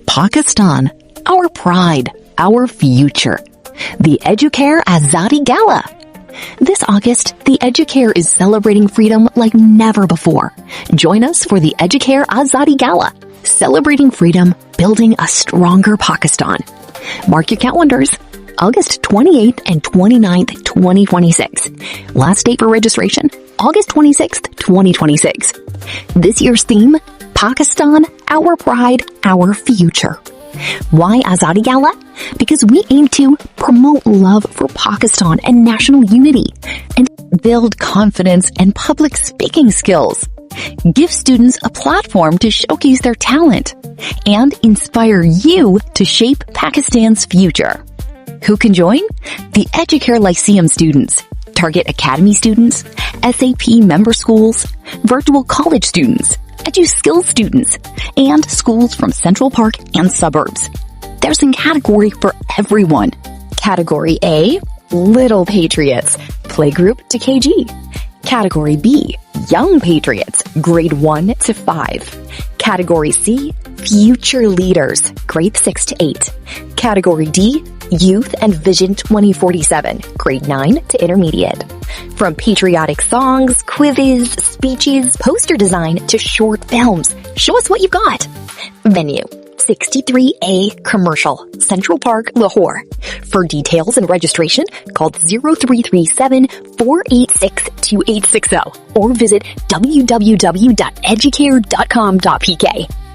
Pakistan, our pride, our future. The Educare Azadi Gala. This August, the Educare is celebrating freedom like never before. Join us for the Educare Azadi Gala, celebrating freedom, building a stronger Pakistan. Mark your calendars. August 28th and 29th, 2026. Last date for registration, August 26th, 2026. This year's theme, Pakistan, our pride, our future. Why Azadi Gala? Because we aim to promote love for Pakistan and national unity and build confidence and public speaking skills. Give students a platform to showcase their talent and inspire you to shape Pakistan's future. Who can join? The Educare Lyceum students, Target Academy students, SAP member schools, virtual college students, EduSkills students, and schools from Central Park and suburbs. There's a category for everyone. Category A, Little Patriots, playgroup to KG. Category B, Young Patriots, grade 1 to 5. Category C, Future Leaders, grade 6 to 8. Category D, Youth and Vision 2047, grade 9 to intermediate. From patriotic songs, quizzes, speeches, poster design to short films, show us what you've got. Venue, 63A Commercial, Central Park, Lahore. For details and registration, call 0337-486-2860 or visit www.educare.com.pk.